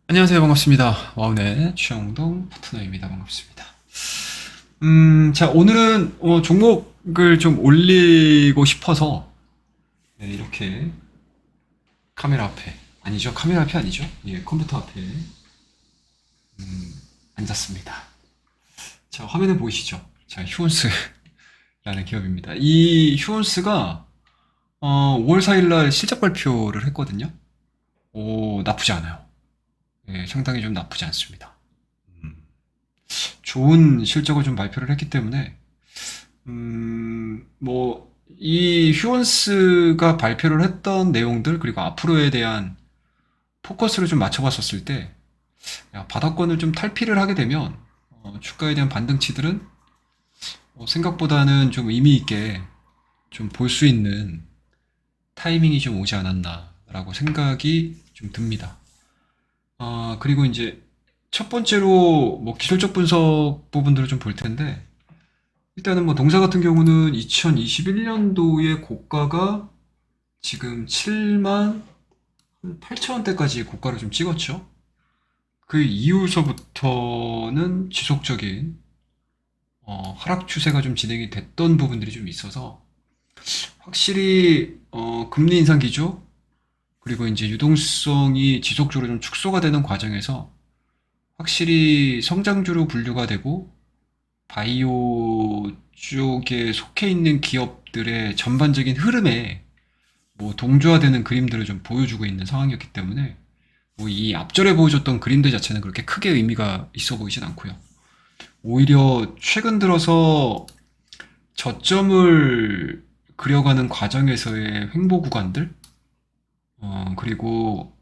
안녕하세요. 반갑습니다. 와우넷 최영동 파트너입니다. 반갑습니다. 자, 오늘은 종목을 좀 올리고 싶어서 네, 이렇게 카메라 앞에, 아니죠. 카메라 앞에 아니죠. 예, 컴퓨터 앞에 앉았습니다. 자, 화면에 보이시죠? 자, 휴원스라는 기업입니다. 이 휴원스가 5월 4일 날 실적 발표를 했거든요. 오, 나쁘지 않아요. 예, 상당히 좀 나쁘지 않습니다. 음, 좋은 실적을 좀 발표를 했기 때문에 이 휴원스가 발표를 했던 내용들 그리고 앞으로에 대한 포커스를 좀 맞춰봤었을 때 바닥권을 좀 탈피를 하게 되면 주가에 대한 반등치들은 생각보다는 좀 의미 있게 좀 볼 수 있는 타이밍이 좀 오지 않았나라고 생각이 좀 듭니다. 그리고 이제 첫 번째로 뭐 기술적 분석 부분들을 좀 볼 텐데 일단은 뭐 동사 같은 경우는 2021년도의 고가가 지금 7만 8천 원대까지 고가를 좀 찍었죠. 그 이후서부터는 지속적인 하락 추세가 좀 진행이 됐던 부분들이 좀 있어서 확실히 금리 인상 기조 그리고 이제 유동성이 지속적으로 좀 축소가 되는 과정에서 확실히 성장주로 분류가 되고 바이오 쪽에 속해 있는 기업들의 전반적인 흐름에 뭐 동조화되는 그림들을 좀 보여주고 있는 상황이었기 때문에 뭐 이 앞절에 보여줬던 그림들 자체는 그렇게 크게 의미가 있어 보이진 않고요. 오히려 최근 들어서 저점을 그려가는 과정에서의 횡보 구간들, 그리고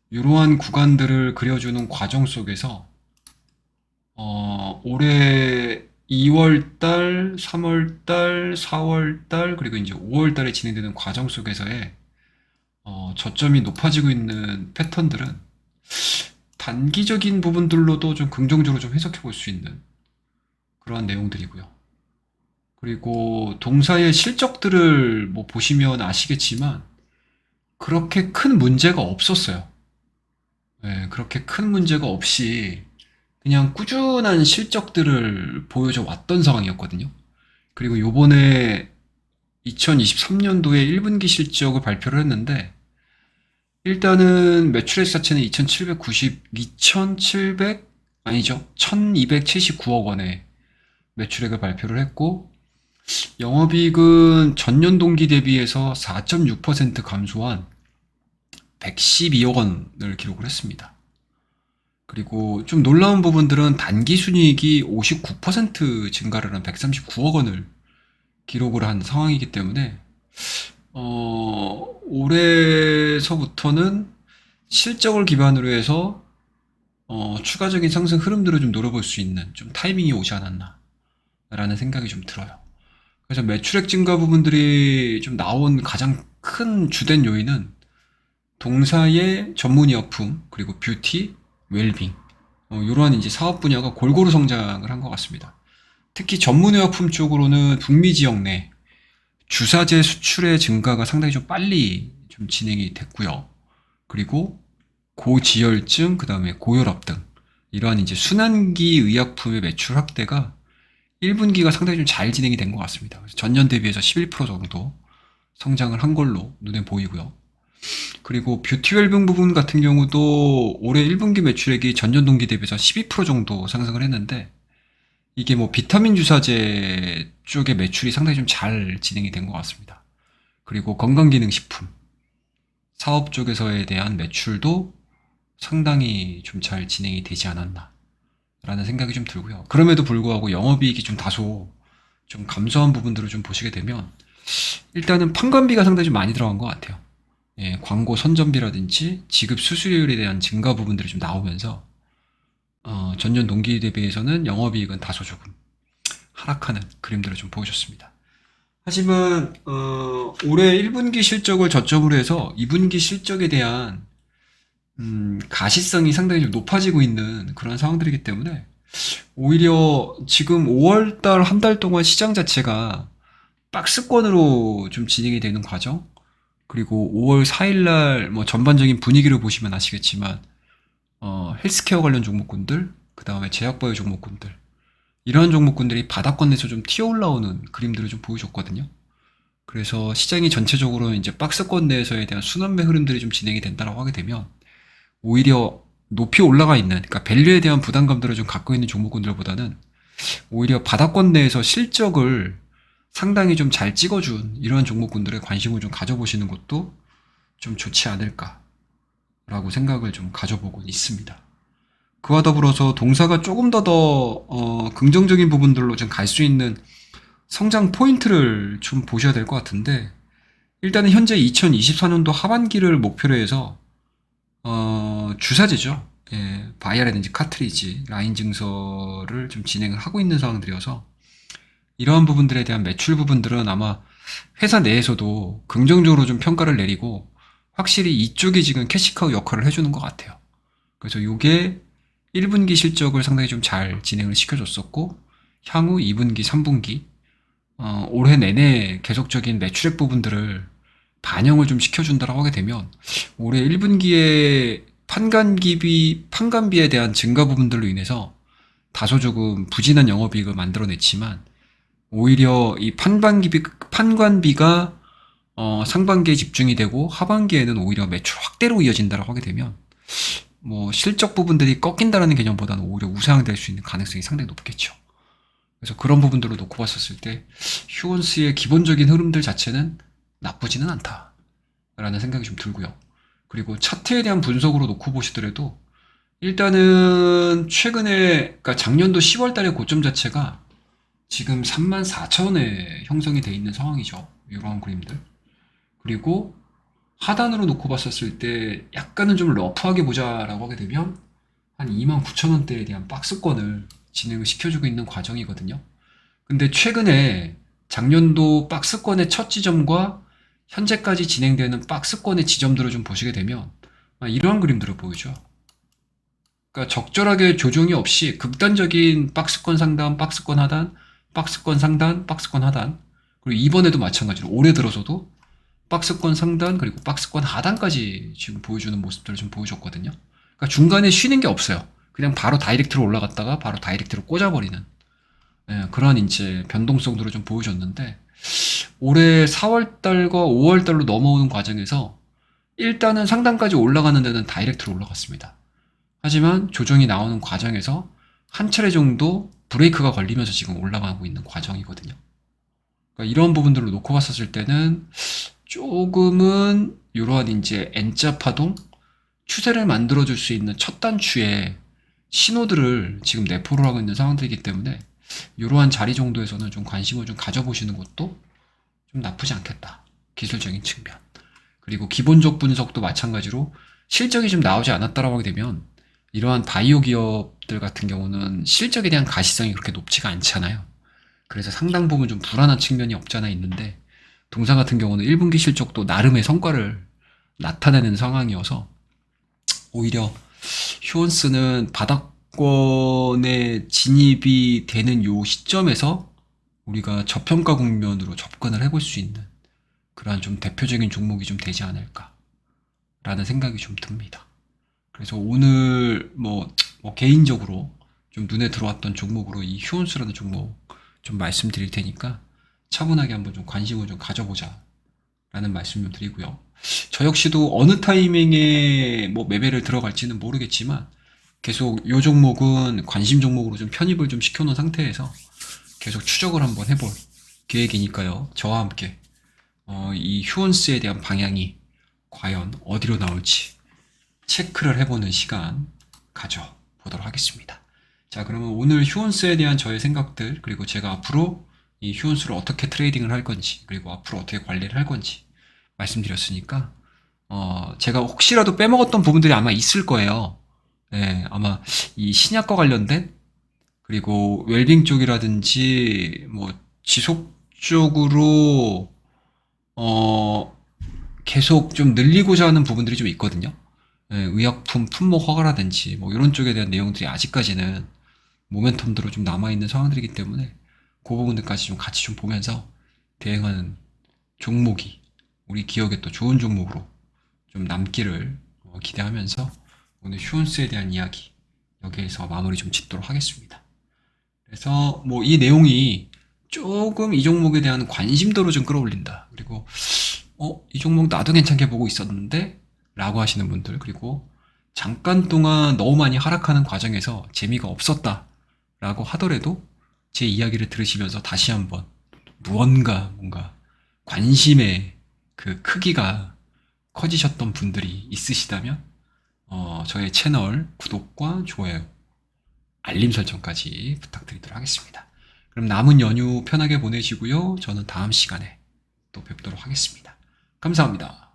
이러한 구간들을 그려주는 과정 속에서 올해 2월달, 3월달, 4월달, 그리고 이제 5월달에 진행되는 과정 속에서의 저점이 높아지고 있는 패턴들은 단기적인 부분들로도 좀 긍정적으로 좀 해석해 볼 수 있는 그러한 내용들이고요. 그리고 동사의 실적들을 뭐 보시면 아시겠지만 그렇게 큰 문제가 없었어요. 네, 그렇게 큰 문제가 없이 그냥 꾸준한 실적들을 보여줘 왔던 상황이었거든요. 그리고 요번에 2023년도에 1분기 실적을 발표를 했는데 일단은 매출액 자체는 2,700 아니죠. 1,279억 원의 매출액을 발표를 했고 영업이익은 전년 동기 대비해서 4.6% 감소한 112억 원을 기록을 했습니다. 그리고 좀 놀라운 부분들은 단기 순이익이 59% 증가를 한 139억 원을 기록을 한 상황이기 때문에 올해서부터는 실적을 기반으로 해서 추가적인 상승 흐름들을 좀 노려볼 수 있는 좀 타이밍이 오지 않았나 라는 생각이 좀 들어요. 그래서 매출액 증가 부분들이 좀 나온 가장 큰 주된 요인은 동사의 전문의약품 그리고 뷰티, 웰빙 이러한 이제 사업 분야가 골고루 성장을 한 것 같습니다. 특히 전문의약품 쪽으로는 북미 지역 내 주사제 수출의 증가가 상당히 좀 빨리 좀 진행이 됐고요. 그리고 고지혈증, 그 다음에 고혈압 등 이러한 이제 순환기 의약품의 매출 확대가 1분기가 상당히 좀 잘 진행이 된 것 같습니다. 그래서 전년 대비해서 11% 정도 성장을 한 걸로 눈에 보이고요. 그리고 뷰티 웰빙 부분 같은 경우도 올해 1분기 매출액이 전년 동기 대비해서 12% 정도 상승을 했는데 이게 뭐 비타민 주사제 쪽의 매출이 상당히 좀 잘 진행이 된 것 같습니다. 그리고 건강기능식품 사업 쪽에서에 대한 매출도 상당히 좀 잘 진행이 되지 않았나 라는 생각이 좀 들고요. 그럼에도 불구하고 영업이익이 좀 다소 좀 감소한 부분들을 좀 보시게 되면 일단은 판관비가 상당히 좀 많이 들어간 것 같아요. 예, 광고 선전비라든지 지급 수수료율에 대한 증가 부분들이 좀 나오면서 전년 동기 대비해서는 영업이익은 다소 조금 하락하는 그림들을 좀 보여줬습니다. 하지만 올해 1분기 실적을 저점으로 해서 2분기 실적에 대한 가시성이 상당히 좀 높아지고 있는 그런 상황들이기 때문에 오히려 지금 5월달 한 달 동안 시장 자체가 박스권으로 좀 진행이 되는 과정 그리고 5월 4일 날 뭐 전반적인 분위기를 보시면 아시겠지만 헬스케어 관련 종목군들, 그 다음에 제약바이오 종목군들, 이러한 종목군들이 바닥권 내에서 좀 튀어 올라오는 그림들을 좀 보여줬거든요. 그래서 시장이 전체적으로 이제 박스권 내에서에 대한 순환매 흐름들이 좀 진행이 된다고 하게 되면 오히려 높이 올라가 있는, 그러니까 밸류에 대한 부담감들을 좀 갖고 있는 종목군들보다는 오히려 바닥권 내에서 실적을 상당히 좀 잘 찍어준 이러한 종목군들에 관심을 좀 가져보시는 것도 좀 좋지 않을까라고 생각을 좀 가져보고 있습니다. 그와 더불어서 동사가 조금 더 긍정적인 부분들로 좀 갈 수 있는 성장 포인트를 좀 보셔야 될 것 같은데, 일단은 현재 2024년도 하반기를 목표로 해서 주사제죠. 예, 바이아라든지 카트리지, 라인 증설을 좀 진행을 하고 있는 상황들이어서 이러한 부분들에 대한 매출 부분들은 아마 회사 내에서도 긍정적으로 좀 평가를 내리고 확실히 이쪽이 지금 캐시카우 역할을 해주는 것 같아요. 그래서 이게 1분기 실적을 상당히 좀 잘 진행을 시켜줬었고 향후 2분기, 3분기 올해 내내 계속적인 매출액 부분들을 반영을 좀 시켜준다라고 하게 되면 올해 1분기에 판관비에 대한 증가 부분들로 인해서 다소 조금 부진한 영업이익을 만들어냈지만 오히려 이 판관비가 상반기에 집중이 되고 하반기에는 오히려 매출 확대로 이어진다라고 하게 되면 뭐 실적 부분들이 꺾인다라는 개념보다는 오히려 우상될 수 있는 가능성이 상당히 높겠죠. 그래서 그런 부분들을 놓고 봤었을 때 휴원스의 기본적인 흐름들 자체는 나쁘지는 않다라는 생각이 좀 들고요. 그리고 차트에 대한 분석으로 놓고 보시더라도 일단은 최근에, 그러니까 작년도 10월 달의 고점 자체가 지금 34,000원에 형성이 돼 있는 상황이죠. 이런 그림들. 그리고 하단으로 놓고 봤었을 때 약간은 좀 러프하게 보자라고 하게 되면 한 29,000원대에 대한 박스권을 진행을 시켜주고 있는 과정이거든요. 근데 최근에 작년도 박스권의 첫 지점과 현재까지 진행되는 박스권의 지점들을 좀 보시게 되면 이러한 그림들을 보이죠. 그러니까 적절하게 조정이 없이 극단적인 박스권 상단, 박스권 하단, 박스권 상단, 박스권 하단, 그리고 이번에도 마찬가지로 올해 들어서도 박스권 상단 그리고 박스권 하단까지 지금 보여주는 모습들을 좀 보여줬거든요. 그러니까 중간에 쉬는 게 없어요. 그냥 바로 다이렉트로 올라갔다가 바로 다이렉트로 꽂아버리는 그런 이제 변동성들을 좀 보여줬는데 올해 4월달과 5월달로 넘어오는 과정에서 일단은 상단까지 올라가는 데는 다이렉트로 올라갔습니다. 하지만 조정이 나오는 과정에서 한 차례 정도 브레이크가 걸리면서 지금 올라가고 있는 과정이거든요. 그러니까 이런 부분들을 놓고 봤었을 때는 조금은 이러한 이제 N자 파동 추세를 만들어줄 수 있는 첫 단추의 신호들을 지금 내포를 하고 있는 상황들이기 때문에 이러한 자리 정도에서는 좀 관심을 좀 가져보시는 것도 좀 나쁘지 않겠다. 기술적인 측면. 그리고 기본적 분석도 마찬가지로 실적이 좀 나오지 않았다라고 하게 되면 이러한 바이오 기업들 같은 경우는 실적에 대한 가시성이 그렇게 높지가 않잖아요. 그래서 상당 부분 좀 불안한 측면이 없지 않아 있는데 동사 같은 경우는 1분기 실적도 나름의 성과를 나타내는 상황이어서 오히려 휴원스는 바닥권에 진입이 되는 요 시점에서 우리가 저평가 국면으로 접근을 해볼 수 있는 그러한 좀 대표적인 종목이 좀 되지 않을까라는 생각이 좀 듭니다. 그래서 오늘 뭐 개인적으로 좀 눈에 들어왔던 종목으로 이 휴원스라는 종목 좀 말씀드릴 테니까 차분하게 한번 좀 관심을 좀 가져보자 라는 말씀 좀 드리고요. 저 역시도 어느 타이밍에 뭐 매매를 들어갈지는 모르겠지만 계속 이 종목은 관심 종목으로 좀 편입을 좀 시켜놓은 상태에서 계속 추적을 한번 해볼 계획이니까요. 저와 함께 이 휴원스에 대한 방향이 과연 어디로 나올지 체크를 해보는 시간 가져보도록 하겠습니다. 자, 그러면 오늘 휴원스에 대한 저의 생각들, 그리고 제가 앞으로 이 휴원스를 어떻게 트레이딩을 할 건지, 그리고 앞으로 어떻게 관리를 할 건지 말씀드렸으니까, 제가 혹시라도 빼먹었던 부분들이 아마 있을 거예요. 네, 아마 이 신약과 관련된, 그리고 웰빙 쪽이라든지, 뭐, 지속적으로, 계속 좀 늘리고자 하는 부분들이 좀 있거든요. 예, 의약품 품목 허가라든지 뭐 이런 쪽에 대한 내용들이 아직까지는 모멘텀대로 좀 남아있는 상황들이기 때문에 그 부분들까지 좀 같이 좀 보면서 대응하는 종목이 우리 기억에 또 좋은 종목으로 좀 남기를 기대하면서 오늘 휴원스에 대한 이야기 여기에서 마무리 좀 짓도록 하겠습니다. 그래서 뭐 이 내용이 조금 이 종목에 대한 관심도를 좀 끌어올린다. 그리고 이 종목 나도 괜찮게 보고 있었는데 라고 하시는 분들, 그리고 잠깐 동안 너무 많이 하락하는 과정에서 재미가 없었다 라고 하더라도 제 이야기를 들으시면서 다시 한번 뭔가 관심의 그 크기가 커지셨던 분들이 있으시다면 저의 채널 구독과 좋아요, 알림 설정까지 부탁드리도록 하겠습니다. 그럼 남은 연휴 편하게 보내시고요. 저는 다음 시간에 또 뵙도록 하겠습니다. 감사합니다.